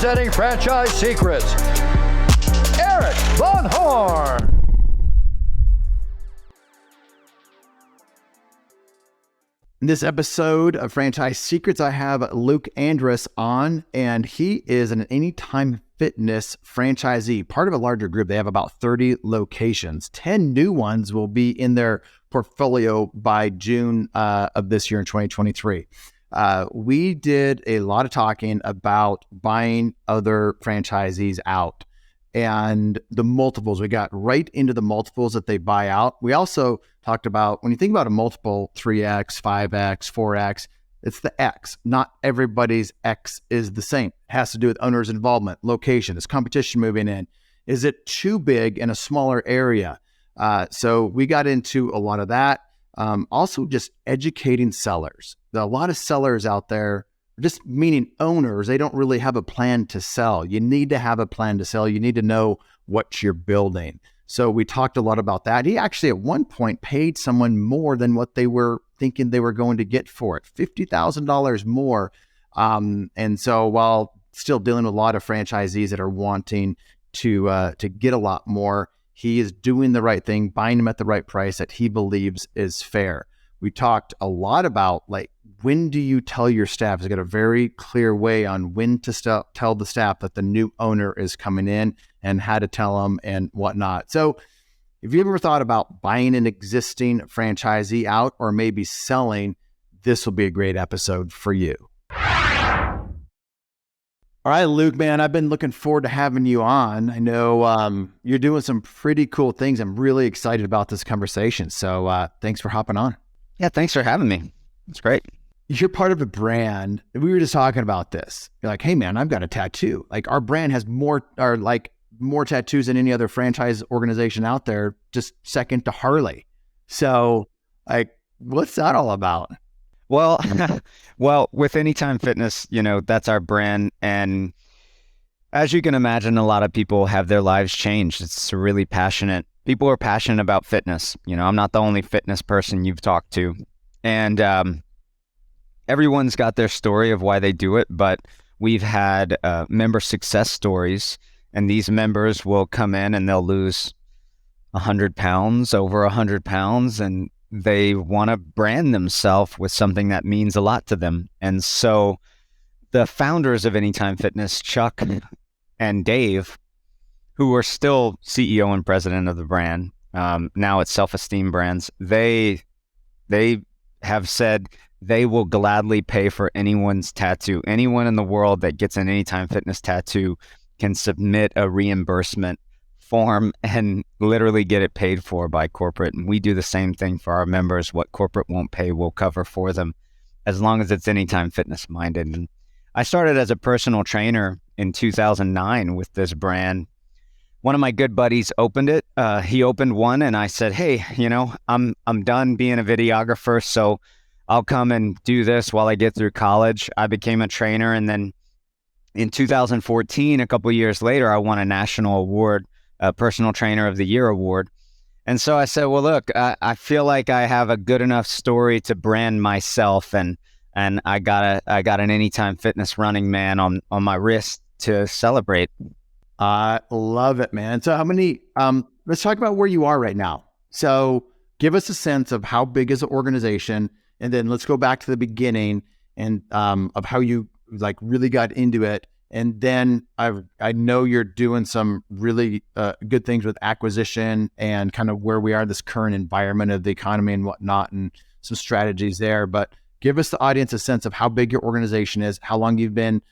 representing Franchise Secrets, Erik Van Horn. In this episode of Franchise Secrets, I have Luke Andrus on, and he is an Anytime Fitness franchisee, part of a larger group. They have about 30 locations. 10 new ones will be in their portfolio by June of this year in 2023. We did a lot of talking about buying other franchisees out and the multiples. We got right into the multiples that they buy out. We also talked about, when you think about a multiple, 3X, 5X, 4X, it's the X. Not everybody's X is the same. It has to do with owner's involvement, location, is competition moving in? Is it too big in a smaller area? So we got into a lot of that. Also just educating sellers. There are a lot of sellers out there, just meaning owners, they don't really have a plan to sell. You need to have a plan to sell. You need to know what you're building. So we talked a lot about that. He actually at one point paid someone more than what they were thinking they were going to get for it, $50,000 more. And so while still dealing with a lot of franchisees that are wanting to get a lot more, he is doing the right thing, buying them at the right price that he believes is fair. We talked a lot about, like, when do you tell your staff? He's got a very clear way on when to tell the staff that the new owner is coming in and how to tell them and whatnot. So if you ever thought about buying an existing franchisee out or maybe selling, this will be a great episode for you. All right, Luke, man, I've been looking forward to having you on. I know you're doing some pretty cool things. I'm really excited about this conversation. So thanks for hopping on. Yeah, thanks for having me. It's great. You're part of a brand. We were just talking about this. You're like, hey man, I've got a tattoo. Like, our brand has more tattoos than any other franchise organization out there, just second to Harley. So like, what's that all about? Well, with Anytime Fitness, that's our brand. And as you can imagine, a lot of people have their lives changed. It's really passionate. People are passionate about fitness. I'm not the only fitness person you've talked to. And everyone's got their story of why they do it, but we've had member success stories, and these members will come in and they'll lose 100 pounds, over 100 pounds, and they want to brand themselves with something that means a lot to them. And so the founders of Anytime Fitness, Chuck and Dave, who are still CEO and president of the brand, now it's Self-Esteem Brands, they have said they will gladly pay for anyone's tattoo. Anyone in the world that gets an Anytime Fitness tattoo can submit a reimbursement form and literally get it paid for by corporate. And we do the same thing for our members. What corporate won't pay, we'll cover for them, as long as it's Anytime Fitness minded. And I started as a personal trainer in 2009 with this brand. One of my good buddies opened it. He opened one, and I said, hey, I'm done being a videographer, so I'll come and do this while I get through college. I became a trainer, and then in 2014, a couple of years later, I won a national award, a Personal Trainer of the Year award. And so I said, well, look, I feel like I have a good enough story to brand myself, and I got an Anytime Fitness running man on my wrist to celebrate. I love it, man. So how many, let's talk about where you are right now. So give us a sense of how big is the organization, and then let's go back to the beginning and of how you really got into it. And then I know you're doing some really good things with acquisition and kind of where we are in this current environment of the economy and whatnot, and some strategies there. But give us, the audience, a sense of how big your organization is, how long you've been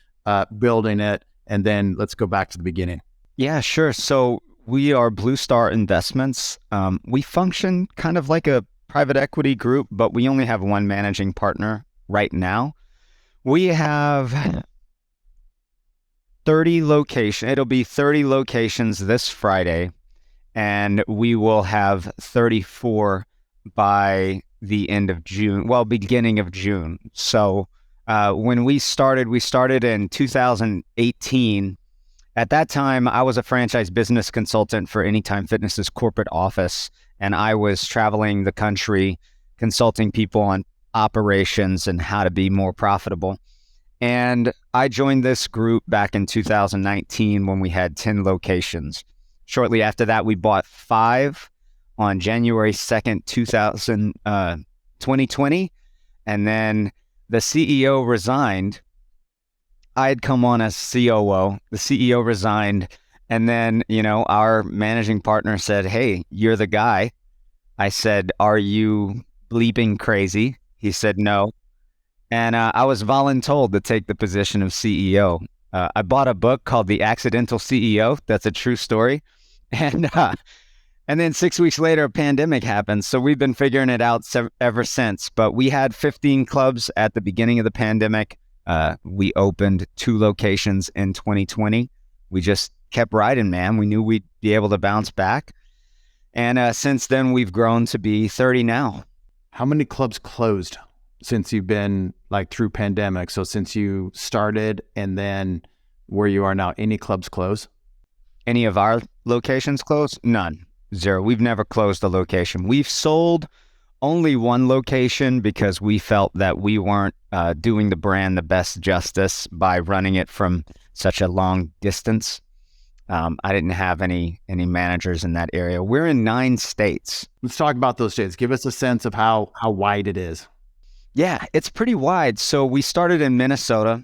building it, and then let's go back to the beginning. Yeah, sure. So we are Blue Star Investments. We function kind of like a private equity group, but we only have one managing partner right now. We have 30 locations. It'll be 30 locations this Friday, and we will have 34 by the end of June, beginning of June. So when we started in 2018. At that time, I was a franchise business consultant for Anytime Fitness's corporate office, and I was traveling the country consulting people on operations and how to be more profitable. And I joined this group back in 2019 when we had 10 locations. Shortly after that, we bought 5 on January 2nd, 2020. And then the CEO resigned. I had come on as COO. The CEO resigned. And then, our managing partner said, "Hey, you're the guy." I said, "Are you bleeping crazy?" He said, "No." And I was voluntold to take the position of CEO. I bought a book called The Accidental CEO. That's a true story. And then 6 weeks later, a pandemic happened. So we've been figuring it out ever since. But we had 15 clubs at the beginning of the pandemic. We opened 2 locations in 2020. We just kept riding, man. We knew we'd be able to bounce back. And since then, we've grown to be 30 now. How many clubs closed since you've been through pandemic? So since you started and then where you are now, any clubs close? Any of our locations closed? None. 0. We've never closed a location. We've sold only 1 location because we felt that we weren't doing the brand the best justice by running it from such a long distance. I didn't have any managers in that area. We're in 9 states. Let's talk about those states. Give us a sense of how wide it is. Yeah, it's pretty wide. So we started in Minnesota.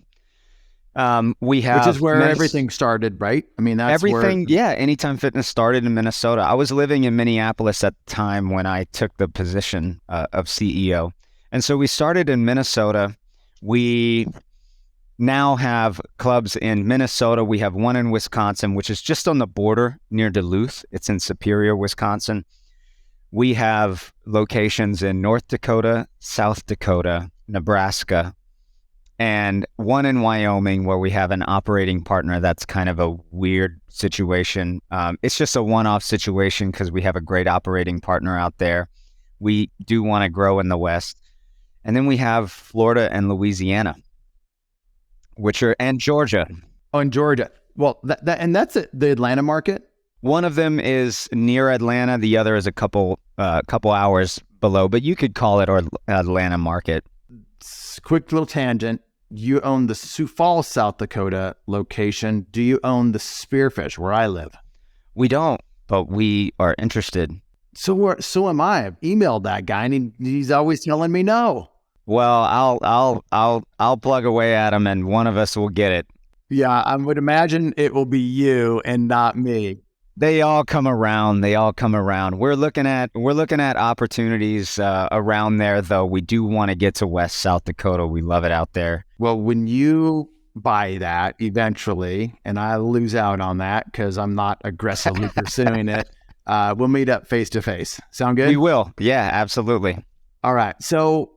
Which is where everything started, right? I mean, that's everything. Yeah, Anytime Fitness started in Minnesota. I was living in Minneapolis at the time when I took the position of CEO. And so we started in Minnesota. We now have clubs in Minnesota. We have 1 in Wisconsin, which is just on the border near Duluth. It's in Superior, Wisconsin. We have locations in North Dakota, South Dakota, Nebraska, and 1 in Wyoming where we have an operating partner. That's kind of a weird situation. It's just a one-off situation because we have a great operating partner out there. We do want to grow in the West. And then we have Florida and Louisiana, and Georgia. Oh, in Georgia. Well, that's the Atlanta market? One of them is near Atlanta. The other is a couple hours below, but you could call it our Atlanta market. Quick little tangent. You own the Sioux Falls, South Dakota location. Do you own the Spearfish where I live? We don't, but we are interested. So am I. I've emailed that guy and he's always telling me no. Well, I'll plug away at him and one of us will get it. Yeah, I would imagine it will be you and not me. They all come around. We're looking at opportunities around there, though. We do want to get to West South Dakota. We love it out there. Well, when you buy that eventually, and I lose out on that because I'm not aggressively pursuing it, we'll meet up face to face. Sound good? We will. Yeah, absolutely. All right. So,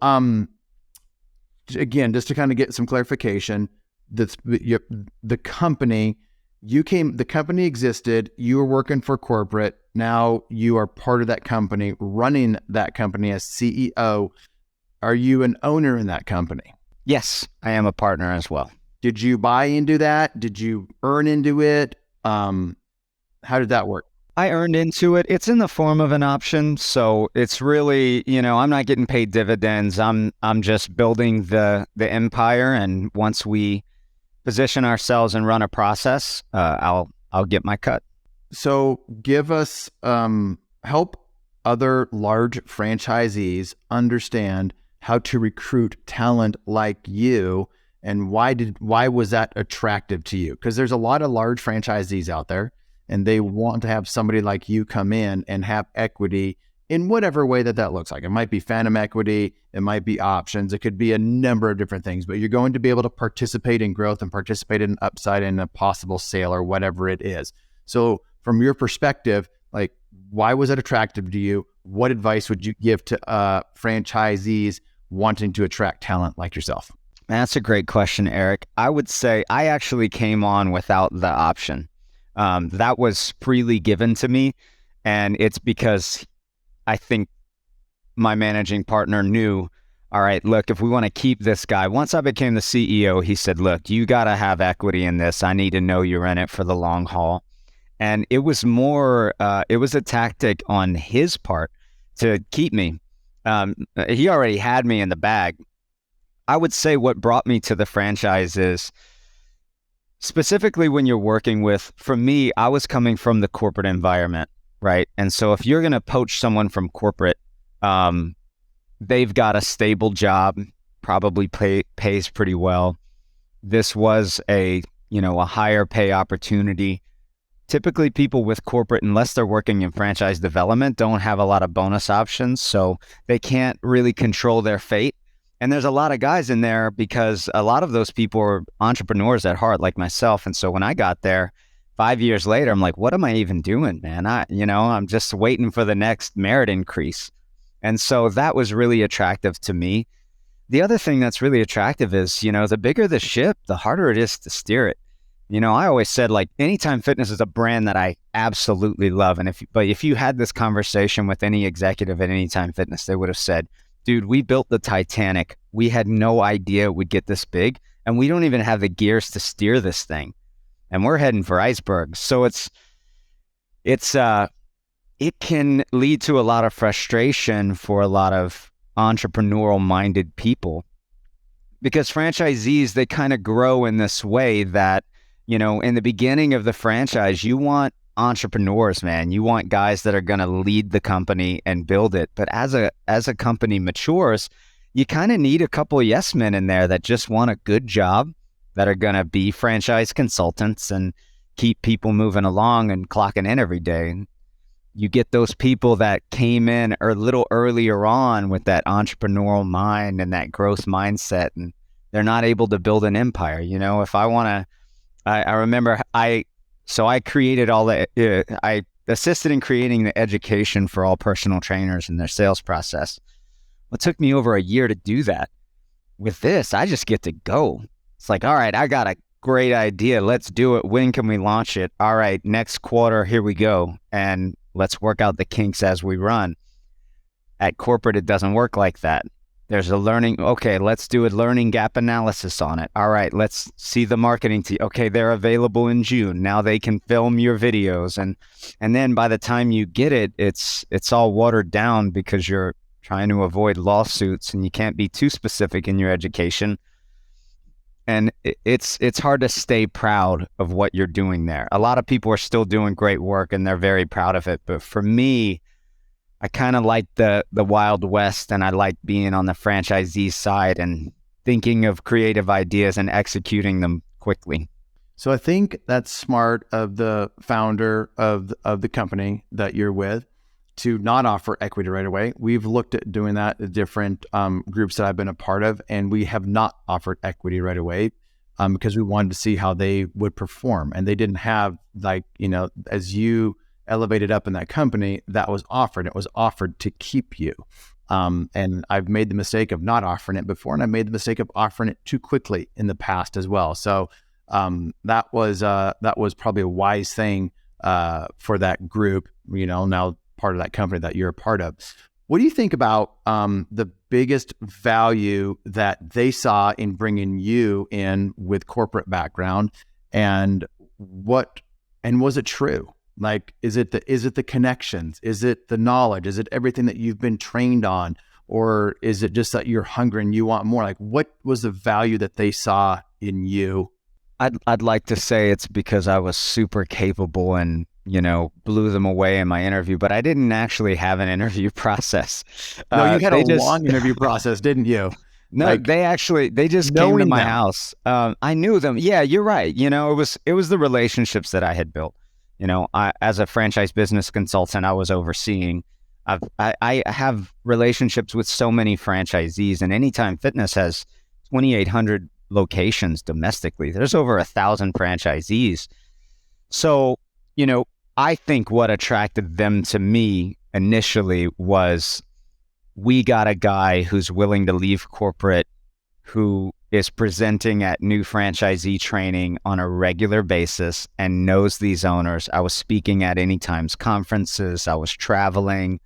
again, just to kind of get some clarification, the company. The company existed, you were working for corporate, now you are part of that company, running that company as CEO. Are you an owner in that company? Yes, I am a partner as well. Did you buy into that? Did you earn into it? How did that work? I earned into it. It's in the form of an option. So it's really, I'm not getting paid dividends. I'm just building the empire. And once we position ourselves and run a process, I'll get my cut. So give us, help other large franchisees understand how to recruit talent like you, and why was that attractive to you? Because there's a lot of large franchisees out there and they want to have somebody like you come in and have equity in whatever way that looks like. It might be phantom equity, it might be options, it could be a number of different things, but you're going to be able to participate in growth and participate in upside in a possible sale or whatever it is. So from your perspective, why was it attractive to you? What advice would you give to franchisees wanting to attract talent like yourself? That's a great question, Eric. I would say I actually came on without the option. That was freely given to me, and it's because I think my managing partner knew, all right, look, if we want to keep this guy, once I became the CEO, he said, look, you got to have equity in this. I need to know you're in it for the long haul. And it was it was a tactic on his part to keep me. He already had me in the bag. I would say what brought me to the franchise is specifically when you're working with, for me, I was coming from the corporate environment, right? And so if you're going to poach someone from corporate, they've got a stable job, probably pays pretty well. This was a higher pay opportunity. Typically people with corporate, unless they're working in franchise development, don't have a lot of bonus options. So they can't really control their fate. And there's a lot of guys in there because a lot of those people are entrepreneurs at heart, like myself. And so when I got there 5 years later, I'm like, what am I even doing, man? I'm just waiting for the next merit increase. And so that was really attractive to me. The other thing that's really attractive is, the bigger the ship, the harder it is to steer it. I always said, like, Anytime Fitness is a brand that I absolutely love. And if you had this conversation with any executive at Anytime Fitness, they would have said, dude, we built the Titanic. We had no idea it would get this big, and we don't even have the gears to steer this thing. And we're heading for icebergs. So it can lead to a lot of frustration for a lot of entrepreneurial minded people, because franchisees, they kind of grow in this way that, in the beginning of the franchise, you want entrepreneurs, man. You want guys that are going to lead the company and build it. But as a company matures, you kind of need a couple of yes men in there that just want a good job, that are going to be franchise consultants and keep people moving along and clocking in every day. You get those people that came in a little earlier on with that entrepreneurial mind and that growth mindset, and they're not able to build an empire. If I want to, I remember I created I assisted in creating the education for all personal trainers and their sales process. It took me over a year to do that. With this, I just get to go. It's like, all right, I got a great idea. Let's do it. When can we launch it? All right, next quarter, here we go. And let's work out the kinks as we run. At corporate, it doesn't work like that. There's a learning. Okay, let's do a learning gap analysis on it. All right, let's see the marketing team. Okay, they're available in June. Now they can film your videos. And then by the time you get it, it's all watered down because you're trying to avoid lawsuits and you can't be too specific in your education. And it's hard to stay proud of what you're doing there. A lot of people are still doing great work and they're very proud of it. But for me, I kind of like the Wild West, and I like being on the franchisee side and thinking of creative ideas and executing them quickly. So I think that's smart of the founder of the company that you're with to not offer equity right away. We've looked at doing that at different groups that I've been a part of, and we have not offered equity right away because we wanted to see how they would perform. And they didn't have, as you elevated up in that company, that was offered. It was offered to keep you. And I've made the mistake of not offering it before, and I made the mistake of offering it too quickly in the past as well. So that was probably a wise thing for that group, now part of that company that you're a part of. What do you think about the biggest value that they saw in bringing you in with corporate background, and was it true? Like, is it the connections? Is it the knowledge? Is it everything that you've been trained on? Or is it just that you're hungry and you want more? Like, what was the value that they saw in you? I'd like to say it's because I was super capable and, blew them away in my interview, but I didn't actually have an interview process. No, you had a long interview process, didn't you? No, they just came to my house. I knew them. Yeah, you're right. It was the relationships that I had built. As a franchise business consultant, I was overseeing. I have relationships with so many franchisees, and Anytime Fitness has 2,800 locations domestically. There's over 1,000 franchisees. So, I think what attracted them to me initially was we got a guy who's willing to leave corporate, who is presenting at new franchisee training on a regular basis and knows these owners. I was speaking at Anytime's conferences. I was traveling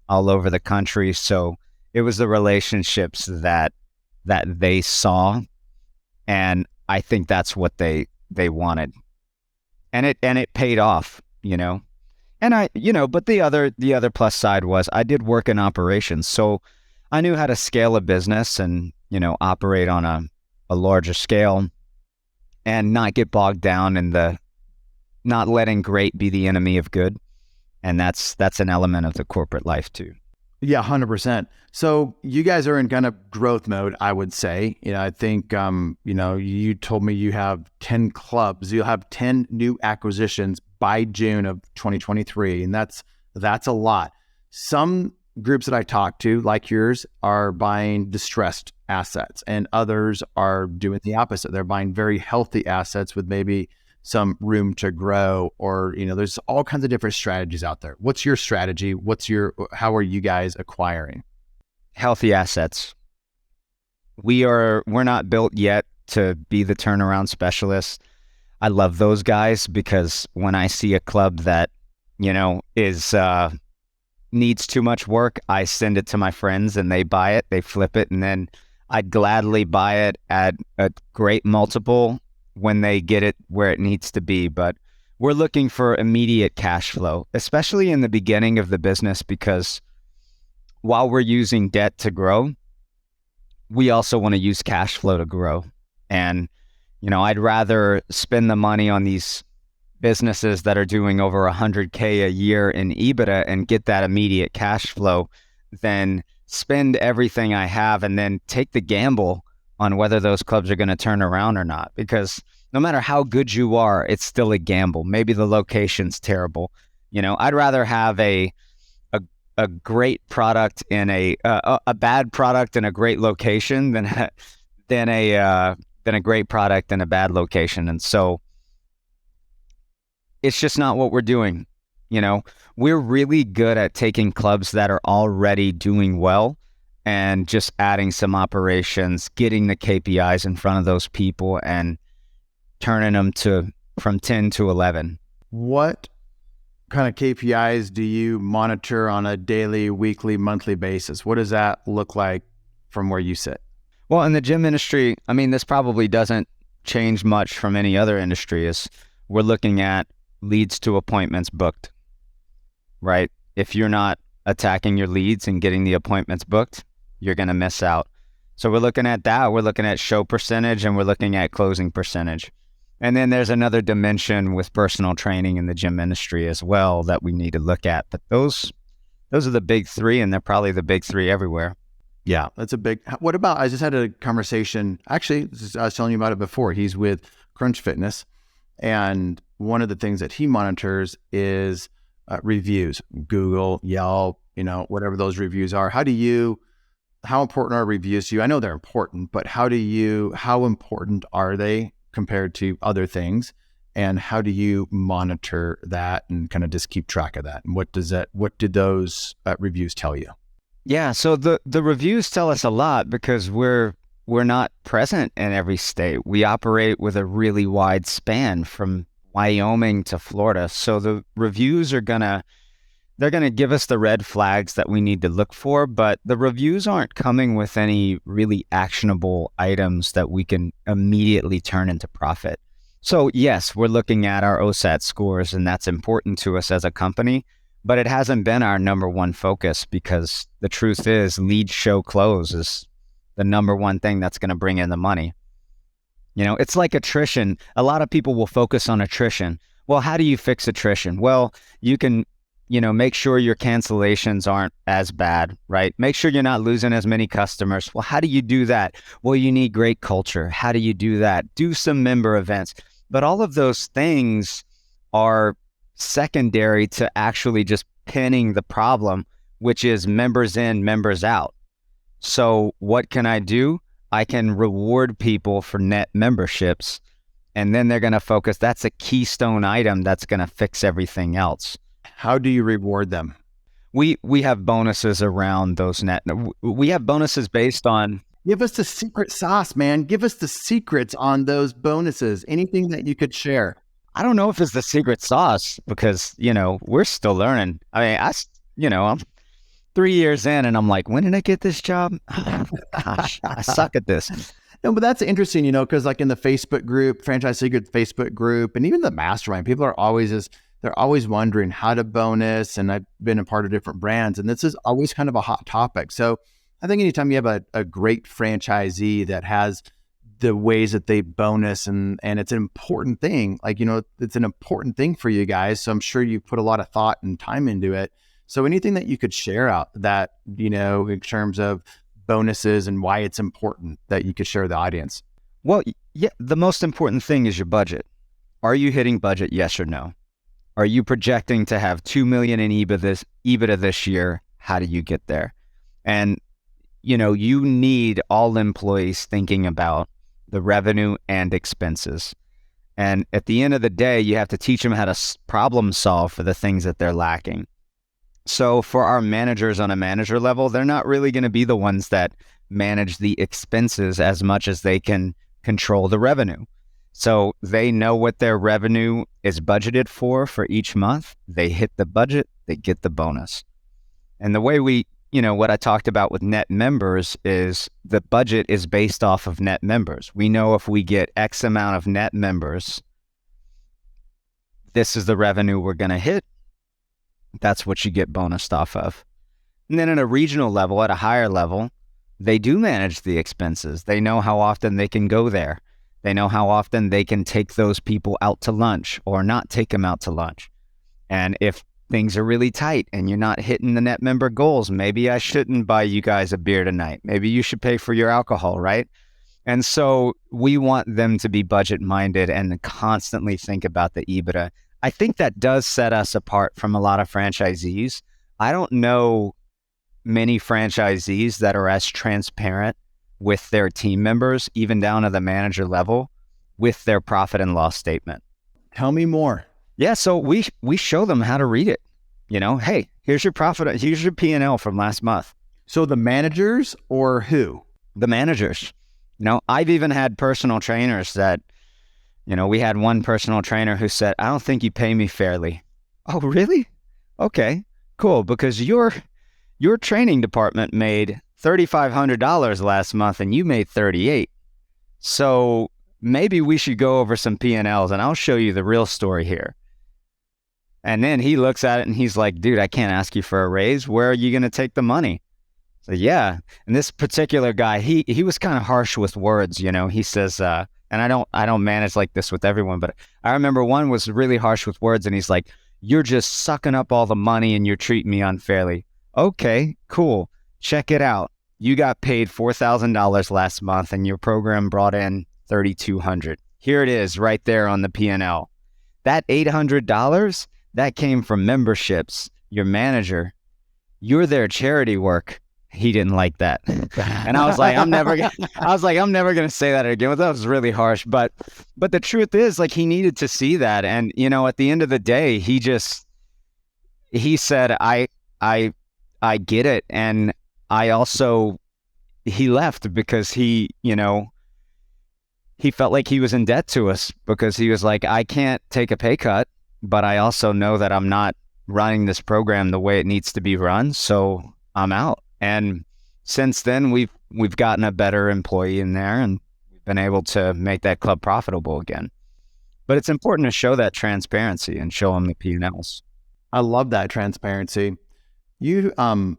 all over the country. So it was the relationships that they saw. And I think that's what they wanted. And it paid off, And but the other plus side was I did work in operations. So I knew how to scale a business and, operate on a larger scale and not get bogged down in the not letting great be the enemy of good. And that's an element of the corporate life too. Yeah, 100%. So you guys are in kind of growth mode, I would say. I think, you told me you have 10 clubs. You'll have 10 new acquisitions by June of 2023. And that's a lot. Some groups that I talk to, like yours, are buying distressed assets, and others are doing the opposite. They're buying very healthy assets with maybe some room to grow, or, there's all kinds of different strategies out there. What's your strategy? How are you guys acquiring? Healthy assets. We're not built yet to be the turnaround specialists. I love those guys because when I see a club that, is, needs too much work, I send it to my friends and they buy it, they flip it, and then I'd gladly buy it at a great multiple when they get it where it needs to be. But we're looking for immediate cash flow, especially in the beginning of the business, because while we're using debt to grow, we also want to use cash flow to grow. And, I'd rather spend the money on these businesses that are doing over 100K a year in EBITDA and get that immediate cash flow than spend everything I have and then take the gamble on whether those clubs are going to turn around or not. Because no matter how good you are, it's still a gamble. Maybe the location's terrible. I'd rather have a great product in a bad product in a great location than a great product in a bad location. And so it's just not what we're doing. We're really good at taking clubs that are already doing well and just adding some operations, getting the KPIs in front of those people and turning them from 10 to 11. What kind of KPIs do you monitor on a daily, weekly, monthly basis? What does that look like from where you sit? Well, in the gym industry, this probably doesn't change much from any other industry. Is we're looking at leads to appointments booked, right? If you're not attacking your leads and getting the appointments booked, you're going to miss out. So we're looking at that. We're looking at show percentage and we're looking at closing percentage. And then there's another dimension with personal training in the gym industry as well that we need to look at. But those are the big three, and they're probably the big three everywhere. Yeah, that's a big. What about, I just had a conversation, actually, I was telling you about it before. He's with Crunch Fitness, and one of the things that he monitors is reviews, Google, Yelp, whatever those reviews are. How important are reviews to you? I know they're important, but how important are they compared to other things? And how do you monitor that and kind of just keep track of that? And what did those reviews tell you? Yeah, so the reviews tell us a lot because we're not present in every state. We operate with a really wide span from Wyoming to Florida. So the reviews they're gonna give us the red flags that we need to look for, but the reviews aren't coming with any really actionable items that we can immediately turn into profit. So yes, we're looking at our OSAT scores, and that's important to us as a company, but it hasn't been our number one focus because the truth is lead, show, close is the number one thing that's going to bring in the money. It's like attrition. A lot of people will focus on attrition. Well, how do you fix attrition? Well, you can, make sure your cancellations aren't as bad, right? Make sure you're not losing as many customers. Well, how do you do that? Well, you need great culture. How do you do that? Do some member events. But all of those things are secondary to actually just pinning the problem, which is members in, members out. So what can I do? I can reward people for net memberships, and then they're going to focus. That's a keystone item that's going to fix everything else. How do you reward them? We have bonuses around those net. We have bonuses based on. Give us the secret sauce, man. Give us the secrets on those bonuses. Anything that you could share. I don't know if it's the secret sauce because, we're still learning. I'm 3 years in and I'm like, when did I get this job? Gosh, I suck at this. No, but that's interesting, because like in the Facebook group, Franchise Secret Facebook group, and even the mastermind, people are they're always wondering how to bonus. And I've been a part of different brands, and this is always kind of a hot topic. So I think anytime you have a great franchisee that has the ways that they bonus and it's an important thing, like, it's an important thing for you guys. So I'm sure you put a lot of thought and time into it. So anything that you could share out that, in terms of bonuses and why it's important that you could share with the audience. Well, yeah, the most important thing is your budget. Are you hitting budget? Yes or no? Are you projecting to have 2 million in EBITDA this year? How do you get there? And, you need all employees thinking about the revenue and expenses. And at the end of the day, you have to teach them how to problem solve for the things that they're lacking. So for our managers on a manager level, they're not really going to be the ones that manage the expenses as much as they can control the revenue. So they know what their revenue is budgeted for each month. They hit the budget, they get the bonus. And the way what I talked about with net members is the budget is based off of net members. We know if we get X amount of net members, this is the revenue we're going to hit. That's what you get bonused off of. And then at a regional level, at a higher level, they do manage the expenses. They know how often they can go there. They know how often they can take those people out to lunch or not take them out to lunch. And if things are really tight and you're not hitting the net member goals, maybe I shouldn't buy you guys a beer tonight. Maybe you should pay for your alcohol, right? And so we want them to be budget minded and constantly think about the EBITDA. I think that does set us apart from a lot of franchisees. I don't know many franchisees that are as transparent with their team members, even down to the manager level, with their profit and loss statement. Tell me more. Yeah, so we show them how to read it. Hey, here's your profit, here's your P&L from last month. So the managers or who? The managers. I've even had personal trainers that, we had one personal trainer who said, I don't think you pay me fairly. Oh, really? Okay, cool. Because your training department made $3,500 last month and you made $38,000. So maybe we should go over some P&Ls and I'll show you the real story here. And then he looks at it and he's like, dude, I can't ask you for a raise. Where are you going to take the money? So yeah. And this particular guy, he was kind of harsh with words, he says, and I don't manage like this with everyone, but I remember one was really harsh with words and he's like, you're just sucking up all the money and you're treating me unfairly. Okay, cool. Check it out. You got paid $4,000 last month and your program brought in $3,200. Here it is right there on the P&L. That $800, that came from memberships. Your manager, you're their charity work. He didn't like that. And I was like, I'm never going to say that again. Well, that was really harsh. But the truth is, like, he needed to see that. And, at the end of the day, he said, I get it. And I also, he left because he felt like he was in debt to us because he was like, I can't take a pay cut, but I also know that I'm not running this program the way it needs to be run. So I'm out. And since then we've gotten a better employee in there and we've been able to make that club profitable again. But it's important to show that transparency and show them the P&Ls. I love that transparency. You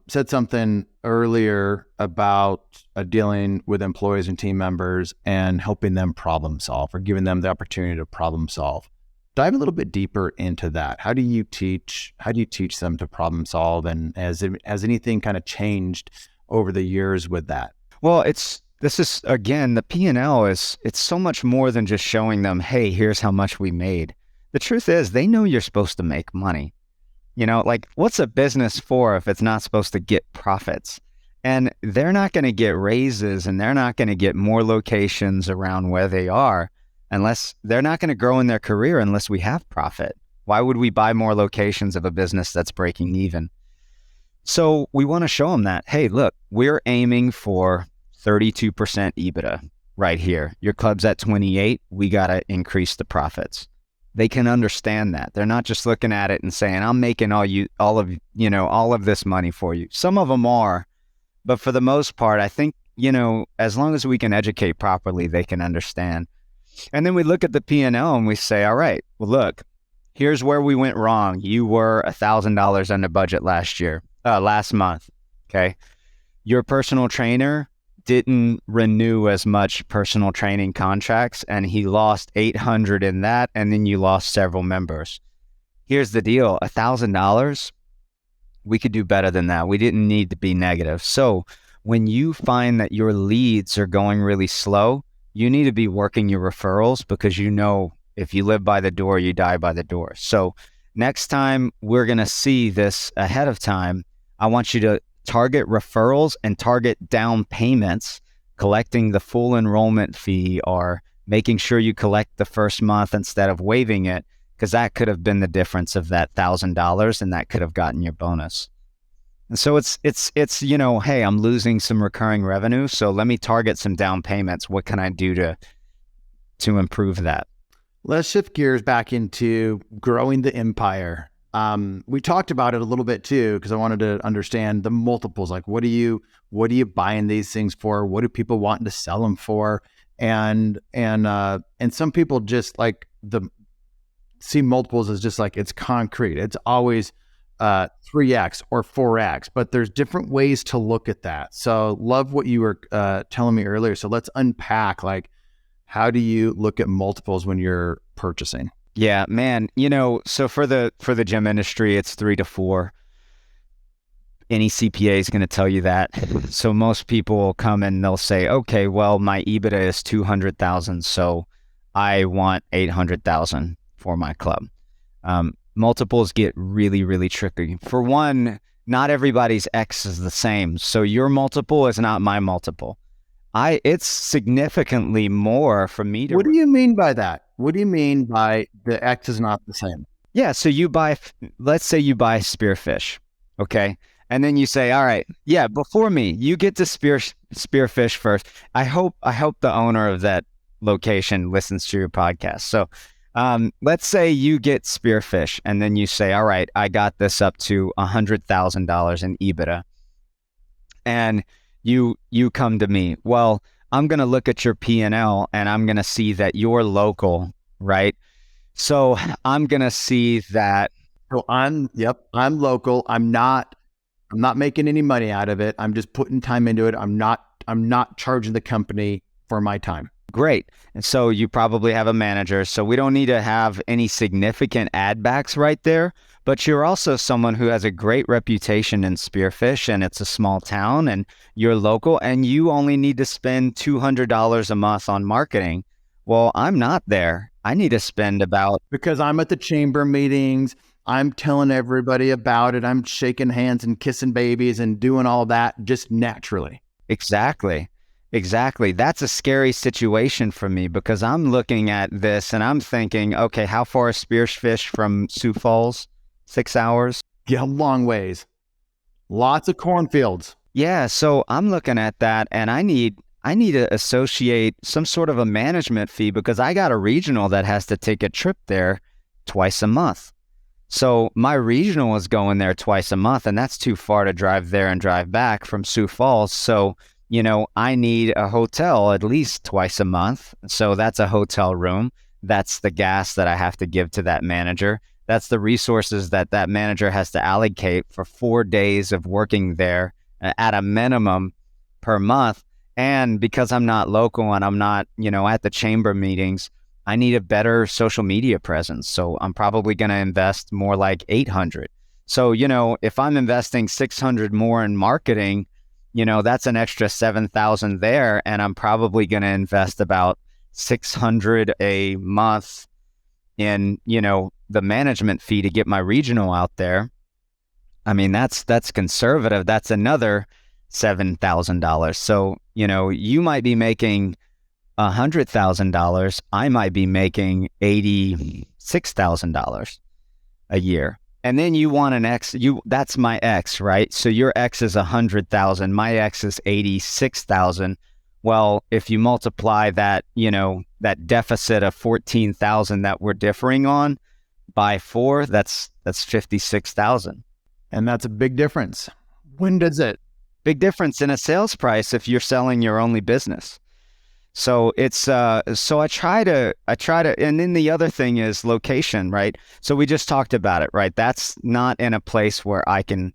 said something earlier about dealing with employees and team members and helping them problem solve or giving them the opportunity to problem solve. Dive a little bit deeper into that. How do you teach them to problem solve? And has anything kind of changed over the years with that? Well, this is again, the P&L it's so much more than just showing them, hey, here's how much we made. The truth is they know you're supposed to make money. Like, what's a business for if it's not supposed to get profits? And they're not going to get raises and they're not going to get more locations around where they are unless they're not going to grow in their career unless we have profit. Why would we buy more locations of a business that's breaking even? So we want to show them that, hey, look, we're aiming for 32% EBITDA right here. Your club's at 28. We got to increase the profits. They can understand that. They're not just looking at it and saying, I'm making all of this money for you. Some of them are, but for the most part, I think, as long as we can educate properly, they can understand. And then we look at the P&L and we say, all right, well, look, here's where we went wrong. You were $1,000 under budget last month. Okay. your personal trainer didn't renew as much personal training contracts, and he lost 800 in that, and then you lost several members. Here's the deal, $1,000, we could do better than that. We didn't need to be negative. So when you find that your leads are going really slow, you need to be working your referrals, because you know if you live by the door, you die by the door. So next time we're going to see this ahead of time, I want you to target referrals and target down payments, collecting the full enrollment fee or making sure you collect the first month instead of waiving it, because that could have been the difference of that $1,000, and that could have gotten your bonus. And so it's hey, I'm losing some recurring revenue, so let me target some down payments. What can I do to improve that? Let's shift gears back into growing the empire. We talked about it a little bit too, because I wanted to understand the multiples. Like, what are you buying these things for? What do people want to sell them for? And some people just like see multiples as just like it's concrete. It's always 3x or 4x, but there's different ways to look at that. So love what you were telling me earlier. So let's unpack, like, how do you look at multiples when you're purchasing? Yeah, man. So for the gym industry, it's 3 to 4. Any CPA is going to tell you that. So most people will come and they'll say, okay, well, my EBITDA is 200,000, so I want 800,000 for my club. Multiples get really, really tricky. For one, not everybody's X is the same. So your multiple is not my multiple. It's significantly more for me to... What do you mean by that? What do you mean by the X is not the same? Yeah, so let's say you buy spearfish, okay? And then you say, all right, yeah, before me, you get to spearfish first. I hope the owner of that location listens to your podcast. So let's say you get spearfish, and then you say, all right, I got this up to $100,000 in EBITDA. And you come to me. Well, I'm going to look at your P&L, and I'm going to see that you're local, right? So I'm going to see that. So I'm local. I'm not making any money out of it. I'm just putting time into it. I'm not charging the company for my time. Great. And so you probably have a manager. So we don't need to have any significant add backs right there. But you're also someone who has a great reputation in spearfish, and it's a small town, and you're local, and you only need to spend $200 a month on marketing. Well, I'm not there. I need to spend because I'm at the chamber meetings. I'm telling everybody about it. I'm shaking hands and kissing babies and doing all that just naturally. Exactly. That's a scary situation for me, because I'm looking at this and I'm thinking, okay, how far is spearfish from Sioux Falls? 6 hours? Yeah, long ways. Lots of cornfields. Yeah, so I'm looking at that, and I need to associate some sort of a management fee, because I got a regional that has to take a trip there twice a month. So my regional is going there twice a month, and that's too far to drive there and drive back from Sioux Falls. So, I need a hotel at least twice a month. So that's a hotel room. That's the gas that I have to give to that manager. That's the resources that manager has to allocate for 4 days of working there at a minimum per month. And because I'm not local and I'm not, at the chamber meetings, I need a better social media presence. So I'm probably going to invest more like 800. So, if I'm investing 600 more in marketing, that's an extra 7,000 there. And I'm probably going to invest about 600 a month in, the management fee to get my regional out there. I mean, that's conservative. That's another $7,000. So, you might be making $100,000. I might be making $86,000 a year. And then you want an X, that's my X, right? So your X is 100,000. My X is 86,000. Well, if you multiply that, that deficit of 14,000 that we're differing on by 4, that's 56,000. And that's a big difference. When does it? Big difference in a sales price if you're selling your only business. So it's so I try to, and then the other thing is location, right? So we just talked about it, right? That's not in a place where I can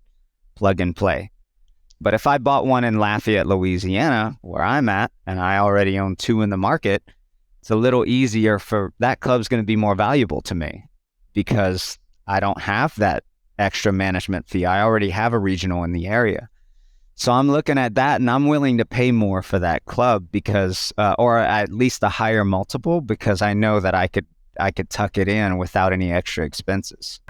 plug and play. But if I bought one in Lafayette, Louisiana, where I'm at, and I already own 2 in the market, it's a little easier for that club's going to be more valuable to me because I don't have that extra management fee. I already have a regional in the area. So I'm looking at that and I'm willing to pay more for that club because, or at least a higher multiple because I know that I could tuck it in without any extra expenses.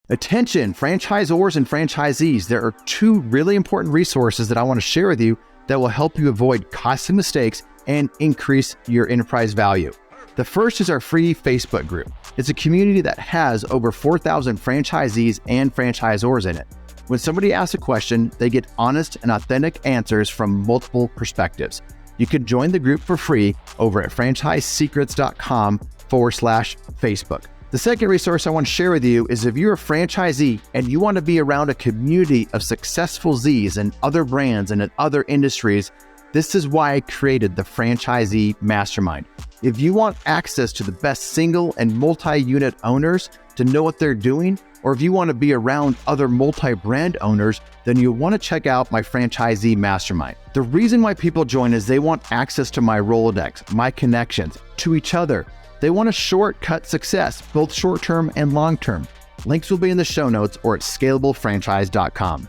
Attention, franchisors and franchisees. There are 2 really important resources that I want to share with you that will help you avoid costly mistakes and increase your enterprise value. The first is our free Facebook group. It's a community that has over 4,000 franchisees and franchisors in it. When somebody asks a question, they get honest and authentic answers from multiple perspectives. You can join the group for free over at franchisesecrets.com/Facebook. The second resource I want to share with you is if you're a franchisee and you want to be around a community of successful Zs and other brands and in other industries, this is why I created the Franchisee Mastermind. If you want access to the best single and multi-unit owners to know what they're doing, or if you want to be around other multi-brand owners, then you'll want to check out my Franchisee Mastermind. The reason why people join is they want access to my Rolodex, my connections, to each other. They want a shortcut success, both short-term and long-term. Links will be in the show notes or at scalablefranchise.com.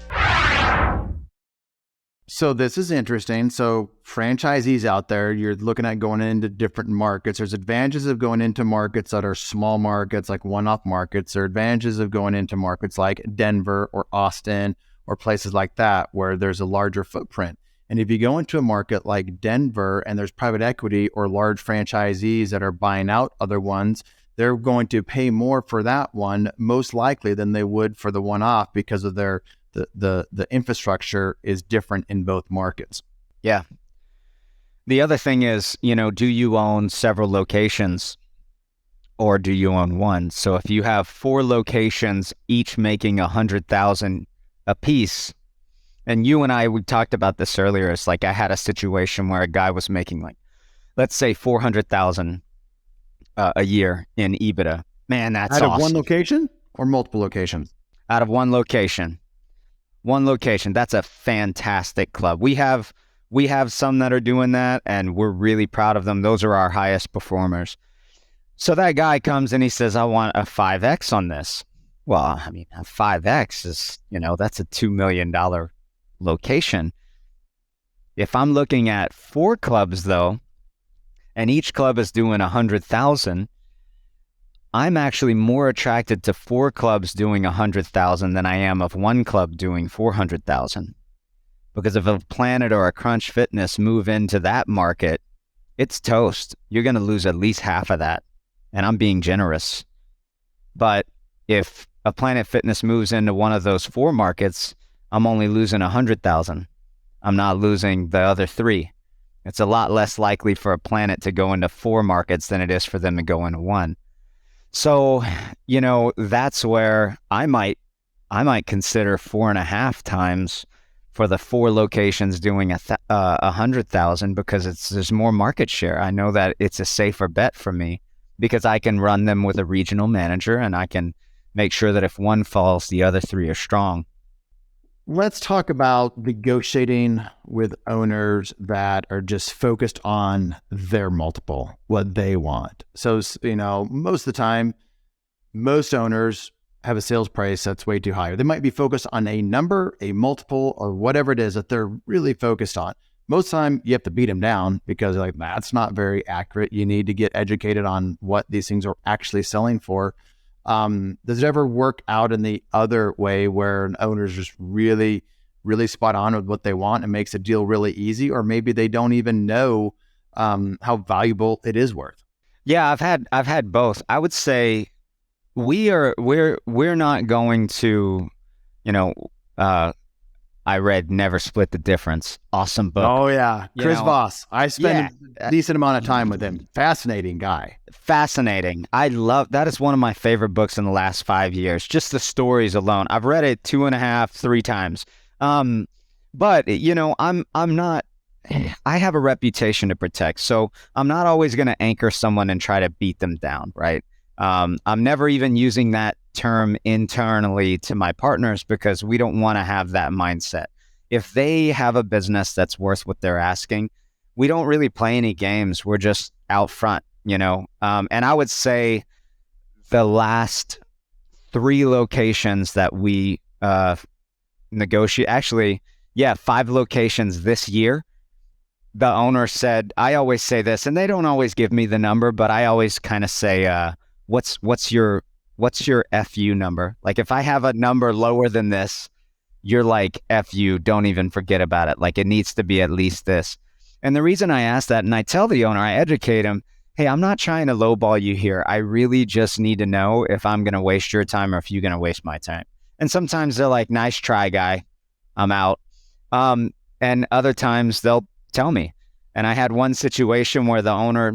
So this is interesting. So franchisees out there, you're looking at going into different markets. There's advantages of going into markets that are small markets, like one-off markets. There are advantages of going into markets like Denver or Austin or places like that where there's a larger footprint. And if you go into a market like Denver and there's private equity or large franchisees that are buying out other ones, they're going to pay more for that one, most likely than they would for the one-off because of the infrastructure is different in both markets. Yeah. The other thing is, do you own several locations or do you own one? So if you have 4 locations, each making $100,000 a piece, and you and we talked about this earlier. It's like I had a situation where a guy was making let's say $400,000 a year in EBITDA. Man, that's awesome. Out of one location or multiple locations? Out of one location. One location. That's a fantastic club. We have some that are doing that, and we're really proud of them. Those are our highest performers. So that guy comes and he says, I want a 5X on this. Well, I mean, a 5X is, that's a $2 million location. If I'm looking at 4 clubs, though, and each club is doing 100,000, I'm actually more attracted to 4 clubs doing 100,000 than I am of one club doing 400,000. Because if a Planet or a Crunch Fitness move into that market, it's toast. You're going to lose at least half of that. And I'm being generous. But if a Planet Fitness moves into one of those 4 markets, I'm only losing 100,000. I'm not losing the other 3. It's a lot less likely for a Planet to go into 4 markets than it is for them to go into 1. So, that's where I might consider 4.5 times for the 4 locations doing 100,000 because there's more market share. I know that it's a safer bet for me because I can run them with a regional manager and I can make sure that if one falls, the other 3 are strong. Let's talk about negotiating with owners that are just focused on their multiple, what they want. So, most of the time, most owners have a sales price that's way too high. They might be focused on a number, a multiple, or whatever it is that they're really focused on. Most of the time, you have to beat them down because that's not very accurate. You need to get educated on what these things are actually selling for. Does it ever work out in the other way where an owner's just really, really spot on with what they want and makes a deal really easy, or maybe they don't even know how valuable it is worth? Yeah, I've had both. I would say we're not going to, I read Never Split the Difference. Awesome book. Oh yeah, Chris Voss. I spent a decent amount of time with him. Fascinating guy. Fascinating. I love that. Is one of my favorite books in the last 5 years. Just the stories alone. I've read it 2.5, 3 times. But I'm not. I have a reputation to protect, so I'm not always going to anchor someone and try to beat them down. Right. I'm never even using that term internally to my partners because we don't want to have that mindset. If they have a business that's worth what they're asking, we don't really play any games. We're just out front, you know? And I would say the last 3 locations that we negotiate, actually, 5 locations this year, the owner said, I always say this, and they don't always give me the number, but I always kind of say, what's your FU number? Like if I have a number lower than this, you're like, FU, don't even forget about it. Like it needs to be at least this. And the reason I ask that, and I tell the owner, I educate him, hey, I'm not trying to lowball you here. I really just need to know if I'm going to waste your time or if you're going to waste my time. And sometimes they're like, nice try, guy. I'm out. And other times they'll tell me. And I had one situation where the owner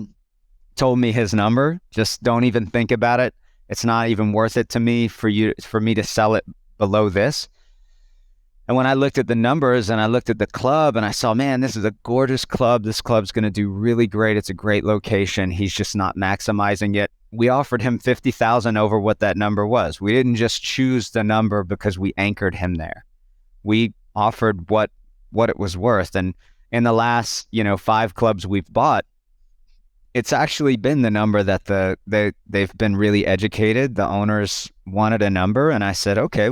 told me his number. Just don't even think about it. It's not even worth it to me for me to sell it below this. And when I looked at the numbers and I looked at the club and I saw, man, this is a gorgeous club. This club's going to do really great. It's a great location. He's just not maximizing it. We offered him $50,000 over what that number was. We didn't just choose the number because we anchored him there. We offered what it was worth. And in the last, 5 clubs we've bought, it's actually been the number that they've been really educated. The owners wanted a number and I said, okay,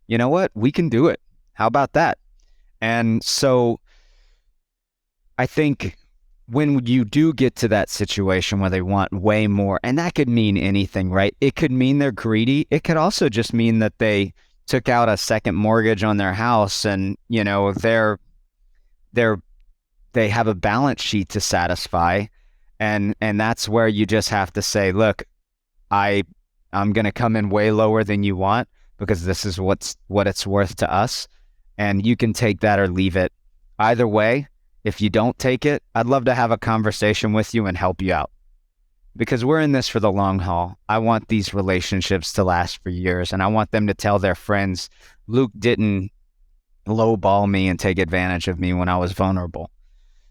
you know what? We can do it. How about that? And so I think when you do get to that situation where they want way more, and that could mean anything, right? It could mean they're greedy. It could also just mean that they took out a second mortgage on their house and, they have a balance sheet to satisfy. And that's where you just have to say, look, I'm going to come in way lower than you want because this is what it's worth to us. And you can take that or leave it. Either way, if you don't take it, I'd love to have a conversation with you and help you out. Because we're in this for the long haul. I want these relationships to last for years. And I want them to tell their friends, Luke didn't lowball me and take advantage of me when I was vulnerable.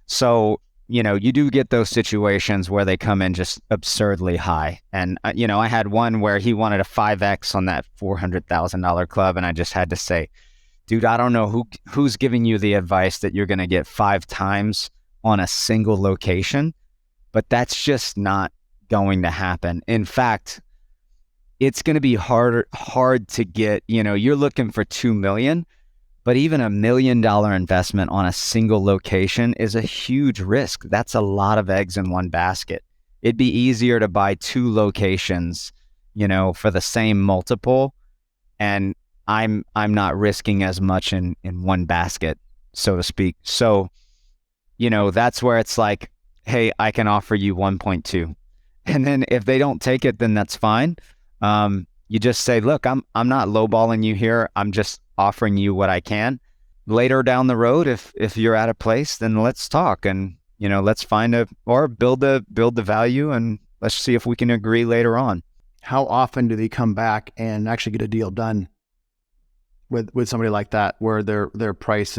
So, you do get those situations where they come in just absurdly high. And, I had one where he wanted a 5X on that $400,000 club. And I just had to say, dude, I don't know who's giving you the advice that you're going to get 5 times on a single location, but that's just not going to happen. In fact, it's going to be hard to get, you're looking for 2 million, but even $1 million investment on a single location is a huge risk. That's a lot of eggs in one basket. It'd be easier to buy 2 locations, for the same multiple, and I'm not risking as much in one basket, so to speak. So, that's where it's like, hey, I can offer you 1.2. And then if they don't take it, then that's fine. You just say, look, I'm not lowballing you here. I'm just offering you what I can. Later down the road, if you're at a place, then let's talk and, let's find build the value and let's see if we can agree later on. How often do they come back and actually get a deal done with somebody like that, where the price